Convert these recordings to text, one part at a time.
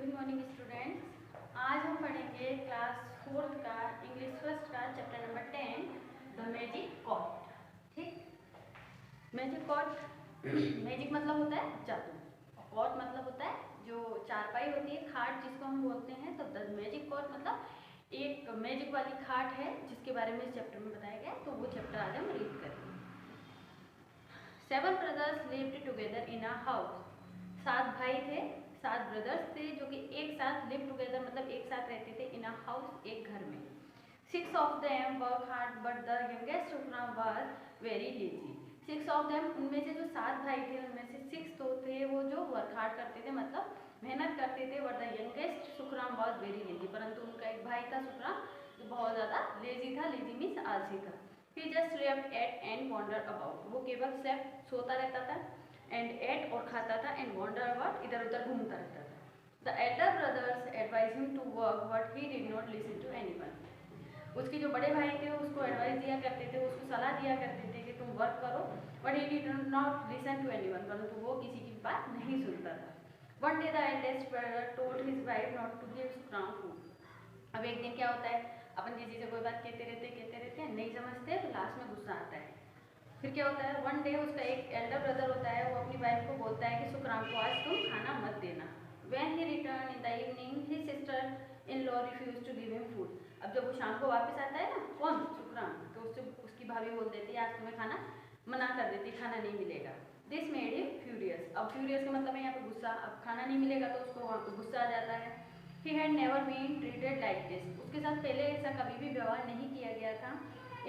Good morning students. आज हम पढ़ेंगे क्लास 4th का इंग्लिश फर्स्ट का chapter number 10 the magic cot. ठीक, मैजिक कॉट मैजिक मतलब होता है जादू, कॉट मतलब होता है जो चारपाई होती है, खाट जिसको हम बोलते हैं। तो द मैजिक कॉट मतलब एक मैजिक वाली खाट है जिसके बारे में इस चैप्टर में बताया गया। तो वो चैप्टर आज हम रीड करेंगे। 7 brothers lived together in a house। 7 भाई थे, 7 ब्रदर्स थे जो कि एक साथ लिव टुगेदर मतलब एक साथ रहते थे इन अ हाउस, एक घर में। 6 of them work hard but the youngest was very lazy। 6 of them उनमें से जो 7 भाई थे उनमें से 6 तो थे वो जो वर्क हार्ड करते थे मतलब मेहनत करते थे। But the youngest Sukhram was very lazy, परंतु उनका एक भाई था सुखराम जो बहुत ज़्यादा लेजी था। लेजी मीन्स आलसी था। He just slept, ate and wandered about। वो केवल slept सोता रहता था, and ate और खाता था, and wandered about इधर उधर घूमता रहता था। The elder brothers advised him to work but he did not listen to anyone। उसके जो बड़े भाई थे उसको एडवाइस दिया करते थे, उसको सलाह दिया करते थे कि तुम वर्क करो, but he did not listen to anyone, परंतु वो किसी की बात नहीं सुनता था। One day the eldest brother told his wife not to give Sukram food। अब एक दिन क्या होता है, अपन किसी से कोई बात कहते रहते हैं, नहीं समझते तो लास्ट में गुस्सा आता है। फिर क्या होता है, वन डे उसका एक एल्डर ब्रदर होता है, वो अपनी वाइफ को बोलता है कि सुखराम को आज तुम खाना मत देना। When he returned in the evening, his sister-in-law refused to give him food। अब जब वो शाम को वापस आता है ना, कौन, सुखराम, तो उससे उसकी भाभी बोल देती है आज तुम्हें खाना मना कर देती, खाना नहीं मिलेगा। This made him furious। अब furious का मतलब है यहाँ पे गुस्सा। अब खाना नहीं मिलेगा तो उसको वहाँ पे गुस्सा आ जाता है। He had never been treated like this। उसके साथ पहले ऐसा कभी भी व्यवहार नहीं किया गया था।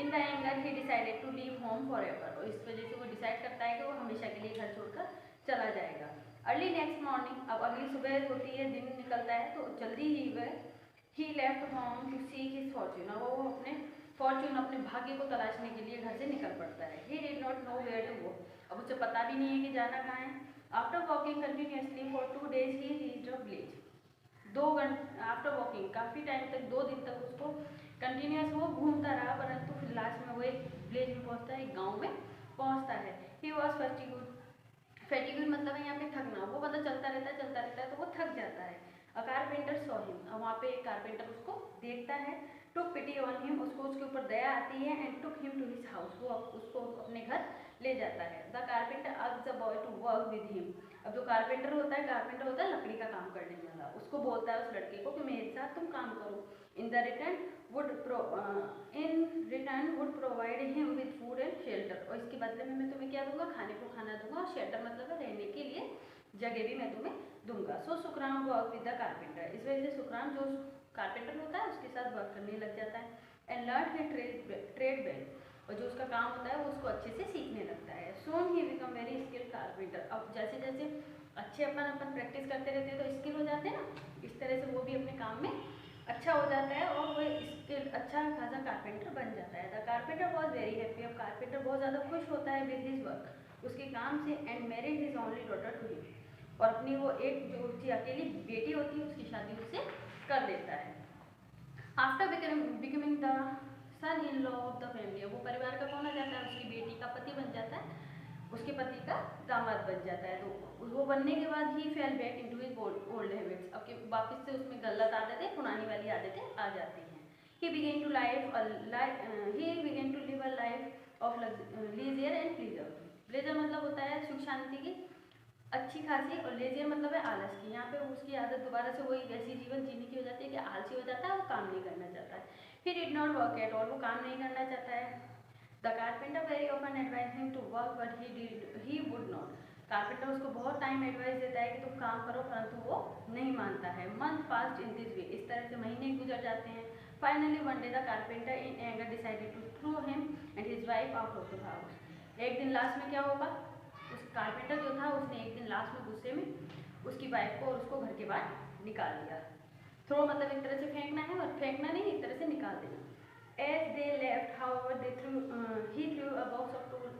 In the anger he decided to leave home forever। और इस वजह से वो डिसाइड करता है कि वो हमेशा के लिए घर छोड़कर चला जाएगा। Early next morning, अब अगली सुबह होती है, दिन निकलता है, तो जल्दी ही वह he left home to seek his fortune। अब वो अपने फॉर्चून अपने भाग्य को तलाशने के लिए घर से निकल पड़ता है। He did not know where to go। अब उसे पता भी नहीं है कि जाना कहाँ है। After walking continuously for 2 days he reached a village। 2 घंटे आफ्टर वॉकिंग काफ़ी टाइम तक, 2 दिन तक उसको कंटिन्यूस वो घूमता रहा, परंतु फिर लास्ट में वो एक विलेज में पहुंचता है, एक गांव में पहुंचता है। ही वॉज फैटिग्यूड मतलब है यहाँ पे थकना, वो मतलब चलता रहता है तो वो थक जाता है। अ कारपेंटर सॉ हिम। अब वहाँ पे एक कारपेंटर उसको देखता है। टुक पिटी ऑन हिम, उसको उसके ऊपर दया आती है। And took him to his house, वो उसको अपने घर ले जाता है। The carpenter asked the boy to work with him. अब जो कारपेंटर होता है लकड़ी का काम करने वाला, उसको बोलता है उस लड़के को कि मेरे साथ तुम काम करो। In return would provide him with food and shelter. और इसके बदले में मैं तुम्हें क्या दूंगा, खाने को खाना दूंगा, और शेल्टर मतलब है रहने के लिए जगह भी मैं तुम्हें दूंगा। So Sukhram work with the carpenter. इस वजह से सुखराम जो कारपेंटर होता है उसके साथ वर्क करने लग जाता है। And learn his trade well. और जो उसका काम होता है वो उसको अच्छे से सीखने लगता है। Soon he become very skilled carpenter. अब जैसे जैसे अच्छे अपन प्रैक्टिस करते रहते हैं तो स्किल हो जाते हैं ना, इस तरह से वो भी अपने काम में अच्छा हो जाता है और वो स्किल अच्छा खासा कारपेंटर बन जाता है। The carpenter was very happy. अब कारपेंटर बहुत ज़्यादा खुश होता है विद हिज वर्क, उसके काम से। And married his only daughter to him. और अपनी वो एक जो उसकी अकेली बेटी होती है उसकी शादी उससे कर देता है। After becoming the son in law of the family, वो परिवार का कौन आ जाता है, उसकी बेटी का पति बन जाता है, उसके पति का दामाद बन जाता है। तो वो बनने के बाद he fell back into his old habits. अब वापस से उसमें गलत आदतें, पुरानी वाली आदतें आ जाती हैं। He began to live a life of leisure and pleasure. Pleasure मतलब होता है सुख शांति की अच्छी खासी, और लेजियर मतलब है आलस की। यहाँ पे उसकी आदत दोबारा से वही वैसी जीवन जीने की हो जाती है कि आलसी हो जाता है, वो काम नहीं करना चाहता है। He did not work at all, वो काम नहीं करना चाहता है। The carpenter very often advise him to work but he would not. Carpenter उसको बहुत टाइम एडवाइस देता है कि तुम काम करो, परंतु वो नहीं मानता है। Month past in this way, इस तरह से महीने गुजर जाते हैं। Finally one day the carpenter in anger decided to throw him and his wife out of the house. एक दिन लास्ट में क्या होगा, उस कारपेंटर जो था उसने एक दिन लास्ट में गुस्से में उसकी वाइफ को और उसको घर के बाहर निकाल दिया। थ्रो मतलब एक तरह से फेंकना है, और फेंकना नहीं, एक तरह से निकाल देना। As they left, however, he threw a box of tools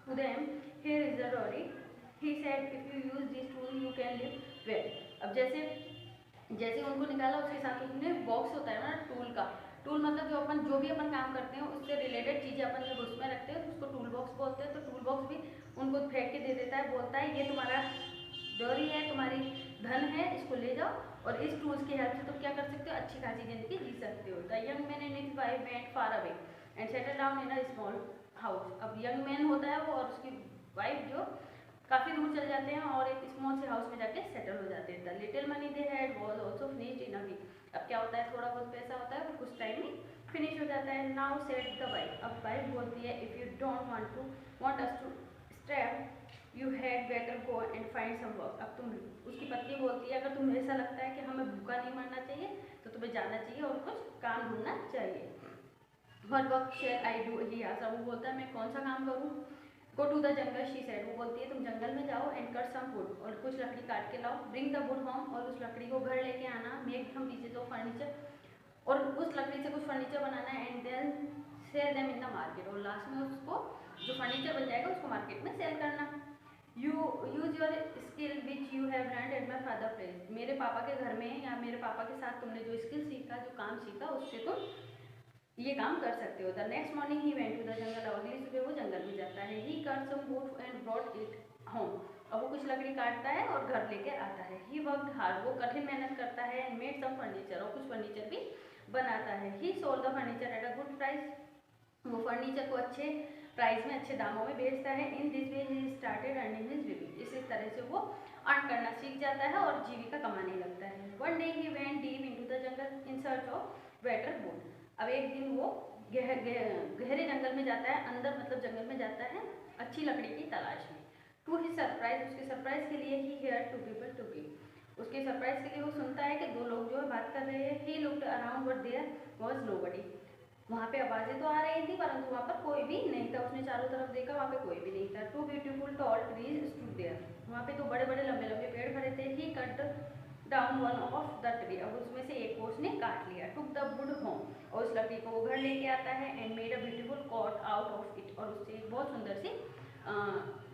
to them. Here is the lorry. He said, if you use this tool, you can live well। अब जैसे जैसे उनको निकाला उसके साथ उसने बॉक्स होता है ना टूल का, टूल मतलब जो भी अपन काम करते हैं उससे रिलेटेड चीज़ें अपन जब उसमें रखते हैं तो उसको टूल बॉक्स बोलते हैं। तो टूल बॉक्स भी उनको फेंक के दे देता है, बोलता है ये तुम्हारा डोरी है, तुम्हारी धन है, इसको इसको ले जाओ और इस टूल्स की हेल्प से तुम क्या कर सकते हो, अच्छी खासी जिंदगी जी सकते हो। The young man and his wife went far away and settle down in a small house. अब यंग मैन होता है वो और उसकी वाइफ जो काफ़ी दूर चल जाते हैं और एक स्मॉल से हाउस में जाके सेटल हो जाते हैं। The little money they had was also finished in a week. अब क्या होता है, थोड़ा बहुत पैसा होता है वो कुछ टाइम में फिनिश हो जाता है। नाउ सेड द वाइफ, अब वाइफ बोलती है, if you don't want us to starve you had better go and find some work. अब तुम, उसकी पत्नी बोलती है, अगर तुम्हें ऐसा लगता है कि हमें भूखा नहीं मरना चाहिए तो तुम्हें जाना चाहिए और कुछ काम ढूंढना चाहिए। What work shall I do, he asked. वो बोलता है मैं कौन सा काम करूँ। Go to the jungle, she said. वो बोलती है तुम जंगल में जाओ एंड कट सम वुड, और कुछ लकड़ी काट के लाओ। ब्रिंग द वुड होम, और उस लकड़ी को घर लेके आना। Make some pieces of furniture, और उस लकड़ी से कुछ फर्नीचर बनाना है। And then sell them in the market, और लास्ट में उसको जो फर्नीचर बन जाएगा उसको मार्केट में सेल करना। You use your skill which you have learned at my father place. मेरे पापा के घर में या मेरे पापा के साथ तुमने जो स्किल सीखा, जो काम सीखा, उससे तुम ये काम कर सकते हो। The next morning he went to the jungle, अगली सुबह वो जंगल में जाता है। He cut some wood and brought it home, अब वो कुछ लकड़ी काटता है और घर लेके आता है। ही वर्कड हार्ड, वो कठिन मेहनत करता है। एंड मेड सम फर्नीचर, और कुछ फर्नीचर भी बनाता है। ही sold the furniture at a good price, वो फर्नीचर को अच्छे प्राइस में, अच्छे दामों में बेचता है। इन this way he started earning his living, इसी तरह से वो अर्न करना सीख जाता है और जीविका कमाने लगता है। One day he went deep into the jungle in search of better would. अब एक दिन वो गहरे जंगल में जाता है, अंदर मतलब जंगल में जाता है अच्छी लकड़ी की तलाश में। टू ही सरप्राइज, उसके सरप्राइज के लिए he hear two people to be, उसके सरप्राइज के लिए वो सुनता है कि दो लोग जो है बात कर रहे हैं। He looked around but there was nobody, वहाँ पे आवाज़ें तो आ रही थी परंतु वहाँ पर कोई भी नहीं था। उसने चारों तरफ देखा, वहाँ पे कोई भी नहीं था। Two beautiful tall trees stood there, वहाँ पे तो बड़े बड़े लंबे लंबे पेड़ खड़े थे। He cut down one of the tree, अब उसमें से एक को उसने काट लिया। टुक द वुड होम, और उस लकड़ी को वो घर लेके आता है। And made a beautiful cot out of it, और उससे एक बहुत सुंदर सी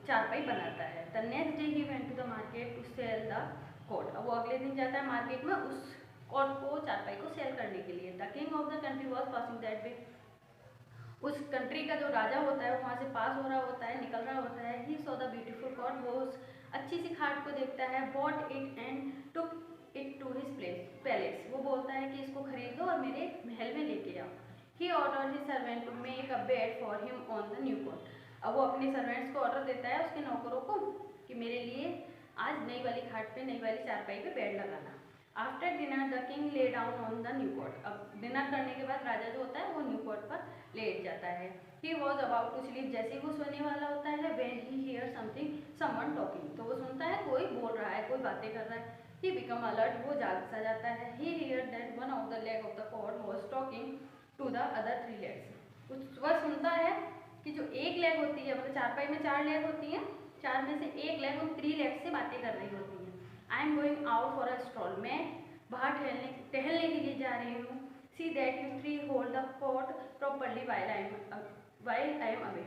चारपाई बनाता है। The next day he went to the market to sell the cot, अब वो अगले दिन जाता है मार्केट में उस कॉट को, चारपाई को सेल करने के लिए। The king of the country was passing that way, उस कंट्री का जो राजा होता है वो वहाँ से पास हो रहा होता है, निकल रहा होता है। He saw the beautiful cot, वो उस अच्छी सी खाट को देखता है। Bought it and took it to his palace, वो बोलता है कि इसको खरीद लो और मेरे महल में लेके आओ। He order his servant to make a bed for him on the new cot, अब वो अपने सर्वेंट्स को ऑर्डर देता है, उसके नौकरों को, कि मेरे लिए आज नई वाली खाट पे, नई वाली चारपाई पे बेड लगाना। After dinner the king lay down on the new cot, अब डिनर करने के बाद राजा जो होता है वो न्यू कॉट पर लेट जाता है। He was about to sleep, जैसे ही वो सोने वाला होता है, when he hear something someone talking, तो वो सुनता है कोई बोल रहा है, कोई बातें कर रहा है। ही बिकम अलर्ट, वो जाग सा जाता है। He hear that one of the leg of the cot was talking to the other 3 legs, वह सुनता है कि जो एक लेग होती है, मतलब चारपाई में 4 लेग होती हैं, 4 में से एक लेग उन 3 लेग से बातें कर रही होती है। I am going out for a stroll, मैं बाहर टहलने के लिए जा रही हूँ। See that you 3 hold the cot properly while I am away,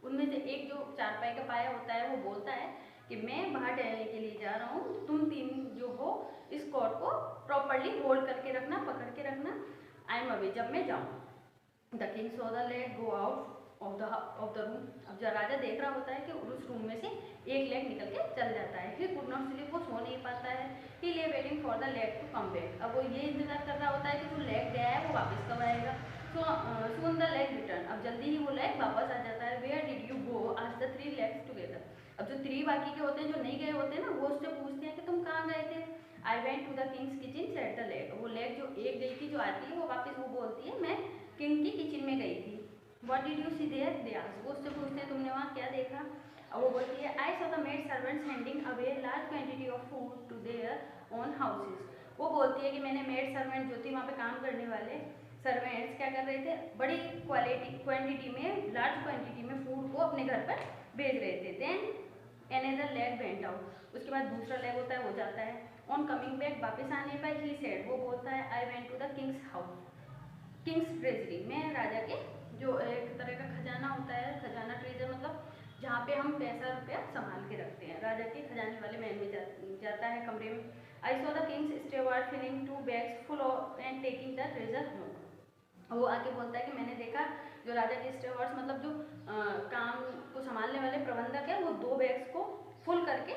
उनमें से एक जो चारपाई का पाया होता है वो बोलता है कि मैं बाहर टहलने के लिए जा रहा हूँ, तुम 3 जो हो इस कॉट को प्रॉपरली होल्ड करके रखना, पकड़ के रखना, आई एम अवे, जब मैं जाऊँ। The king saw the leg go out of the room, अब जो राजा देख रहा होता है कि उस रूम में से एक लेग निकल के चल जाता है। ही कुड नॉट स्लीप, वो सो नहीं पाता है। He lay waiting for the leg to come back, अब वो ये इंतजार कर रहा होता है कि जो लेग गया है वो वापस कब आएगा। सून द लेग रिटर्न, अब जल्दी ही वो लेग वापस आ जाता है। वेयर डिड यू गो आज द 3 लेग्स टुगेदर, अब जो 3 बाकी के होते हैं जो नहीं गए होते हैं ना, वो उससे पूछते हैं कि तुम कहाँ गए थे। I went to the king's kitchen set the leg, वो लेग जो एक गई थी, जो आती है वो वापस वो बोलती है मैं किंग की किचन में गई थी। What did you see there? They ask, वो उससे पूछते हैं तुमने वहाँ क्या देखा। अब वो बोलती है I saw the maid servants handing away large quantity of food to their own houses, वो बोलती है कि मैंने मेड सर्वेंट जो थी वहाँ पे काम करने वाले सर्वेंट्स क्या कर रहे थे, बड़ी क्वांटिटी में, लार्ज क्वांटिटी में फूड को अपने घर पर भेज रहे थे। Then another leg went out, उसके बाद दूसरा लेग होता है वो जाता है। ऑन कमिंग बैक, वापस आने पर ही सेड, वो बोलता है I went to the king's house, Kings treasury, मैं राजा के जो एक तरह का खजाना होता है, खजाना ट्रेजर मतलब जहाँ पे हम पैसा रुपया संभाल के रखते हैं, राजा के खजाने वाले महल में जाता है कमरे में। I saw the king's steward filling 2 bags full of and taking the treasure home, वो आके बोलता है कि मैंने देखा जो राजा के स्टेवार्ड्स मतलब जो काम को संभालने वाले प्रबंधक है, वो 2 बैग्स को फुल करके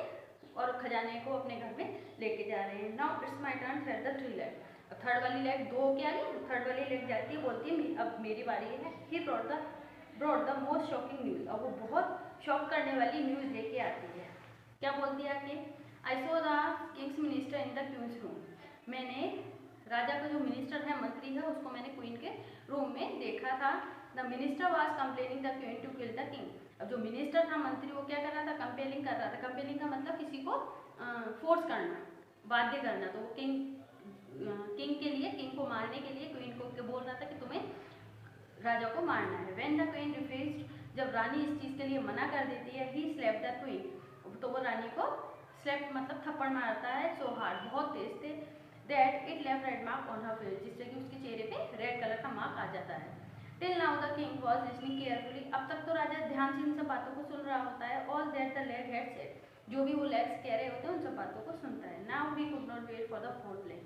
और खजाने को अपने घर में लेके जा रहे हैं। Now it's my turn, third the three leg. Third वाली लेग दो के आगे, थर्ड वाली लेग जाती है, बोलती है अब मेरी बारी है। He brought the most shocking news. अब वो बहुत शॉक करने वाली न्यूज़ लेके आती है। क्या बोलती है कि I saw the king's minister in the queen's room. मैंने राजा का जो मिनिस्टर है, मंत्री है, उसको मैंने क्वीन के रूम में देखा था। The minister was complaining the queen to kill the king. अब जो मिनिस्टर था, मंत्री, वो क्या कर रहा था, कंपेलिंग कर रहा था। कंपेलिंग का मतलब किसी को फोर्स करना, बाध्य करना। तो वो किंग के लिए, किंग को मारने के लिए क्वीन को बोल रहा था कि तुम्हें राजा को मारना है। व्हेन द क्वीन रिफ्यूज्ड, जब रानी इस चीज़ के लिए मना कर देती है, ही स्लैप्ड द क्वीन, तो वो रानी को स्लैप्ड मतलब थप्पड़ मारता है, सो हार्ड, बहुत तेज थे, that it left red mark on her face, जिससे कि उसके चेहरे पे रेड कलर का मार्क आ जाता है। Till now the king was listening carefully. अब तक तो राजा ध्यान से इन सब बातों को सुन रहा होता है। All that the leg had said, जो भी वो लेग्स कह रहे होते हैं उन सब बातों को सुनता है। Now he could not wait for the fourth leg.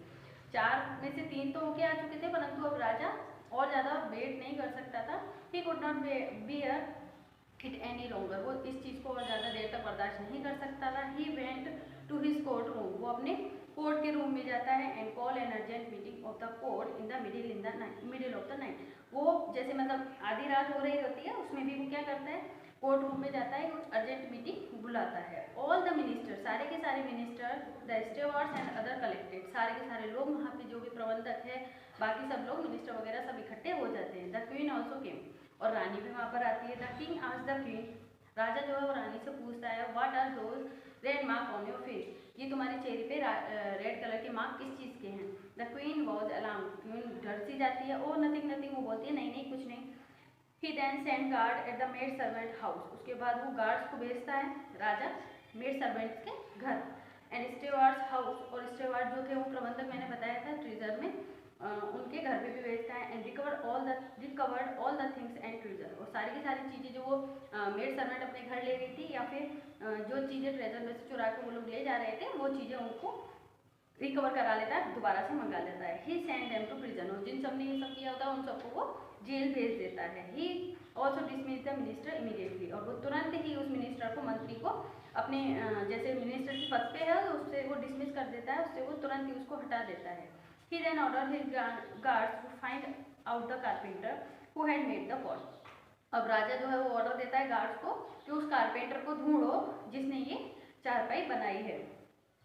4 में से 3 तो होके आ चुके थे, परंतु अब राजा और ज़्यादा वेट नहीं कर सकता था। ही could not bear it any longer, वो इस चीज़ को और ज़्यादा देर तक बर्दाश्त नहीं कर सकता था। He went to his court room, वो अपने कोर्ट के रूम में जाता है। And call an urgent meeting of the court in the middle of the night. वो जैसे मतलब आधी रात हो रही होती है, उसमें भी वो क्या करता है, कोर्ट रूम में जाता है, अर्जेंट मीटिंग बुलाता है। ऑल द मिनिस्टर, सारे के सारे minister, the stewards and other collected, सारे के सारे लोग, वहाँ पे जो भी प्रबंधक है, बाकी सब लोग, मिनिस्टर वगैरह सब इकट्ठे हो जाते हैं। द क्वीन ऑल्सो केम, और रानी भी वहाँ पर आती है। The king asked the queen, राजा जो है वो रानी से पूछता है, what are those red mark on your face, ये तुम्हारे चेहरे पे रेड कलर के मार्क किस चीज़ के हैं। The queen was alarm, queen डर सी जाती है। ओ नथिंग नथिंग, वो बोलती है नहीं नहीं कुछ नहीं। He then send guard at the maid servant house, उसके बाद वो गार्ड्स को भेजता है राजा मेड सर्वेंट्स के घर। एंड स्टेवार्ड्स हाउस, और स्टेवार्ड जो थे वो प्रबंधक मैंने बताया था ट्रेजर में, उनके घर पे भी भेजता है। And recovered all the things and treasure, और सारी की सारी चीज़ें जो वो मेड सर्वेंट अपने घर ले गई थी, या फिर जो चीज़ें ट्रेजर में से चुरा के वो लोग ले जा रहे थे, वो चीज़ें उनको रिकवर करा लेता है, दोबारा से मंगा लेता है। ही सेंड देम टू प्रिजन, और जिन सब ने ये सब किया होता है उन सबको वो जेल भेज देता है। He also dismiss the minister immediately, और वो तुरंत ही उस मिनिस्टर को, मंत्री को, अपने जैसे मिनिस्टर की पद पे है तो उससे वो डिसमिस कर देता है, उससे वो तुरंत ही उसको हटा देता है। He then order his guards to find out the carpenter who had made the pot. अब राजा जो है वो ऑर्डर देता है गार्ड्स को कि उस कारपेंटर को ढूंढो जिसने ये चारपाई बनाई है।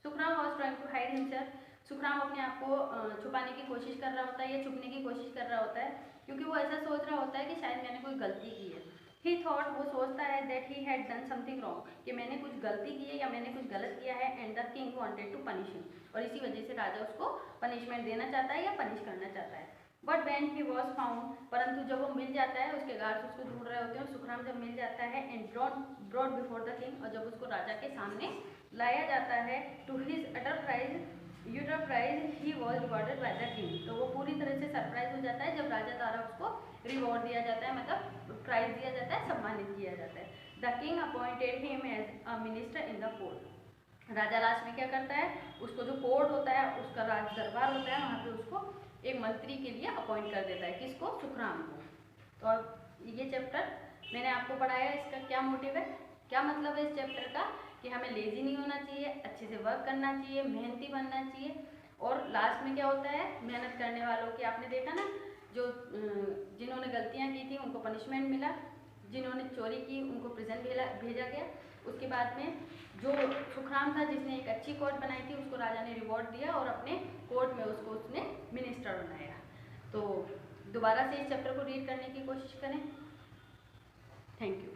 Sukhram was trying to hide himself, Sukhram अपने आप को छुपाने की कोशिश कर रहा होता है या छुपने की कोशिश कर रहा होता है, क्योंकि वो ऐसा सोच रहा होता है कि शायद मैंने कोई गलती की है। ही थॉट, वो सोचता है that he had done something wrong, कि मैंने कुछ गलती की है या मैंने कुछ गलत किया है। And the king wanted to punish him, और इसी वजह से राजा उसको पनिशमेंट देना चाहता है या पनिश करना चाहता है। But when he was found, परंतु जब वो मिल जाता है, उसके गार्ड्स उसको ढूंढ रहे होते हैं, सुखराम जब मिल जाता है, and brought before the king, और जब उसको राजा के सामने लाया जाता है, to his utter prize he was rewarded by the king, तो वो पूरी तरह से सरप्राइज हो जाता है जब राजा द्वारा उसको रिवॉर्ड दिया जाता है, मतलब प्राइज दिया जाता है, सम्मानित किया जाता है। The king appointed him as a minister in the court, राजा लास्ट में क्या करता है, उसको जो कोर्ट होता है, उसका राज दरबार होता है, वहाँ पे उसको एक मंत्री के लिए अपॉइंट कर देता है, किसको, सुखराम को। तो अब ये चैप्टर मैंने आपको पढ़ाया, इसका क्या मोटिव है, क्या मतलब है इस चैप्टर का, कि हमें लेजी नहीं होना चाहिए, अच्छे से वर्क करना चाहिए, मेहनती बनना चाहिए। और लास्ट में क्या होता है, मेहनत करने वालों की, आपने देखा ना, जो जिन्होंने गलतियाँ की थी उनको पनिशमेंट मिला, जिन्होंने चोरी की उनको प्रिजन भेजा गया। उसके बाद में जो सुखराम था, जिसने एक अच्छी कोर्ट बनाई थी, उसको राजा ने रिवॉर्ड दिया और अपने कोर्ट में उसको उसने मिनिस्टर बनाया। तो दोबारा से इस चैप्टर को रीड करने की कोशिश करें। Thank you.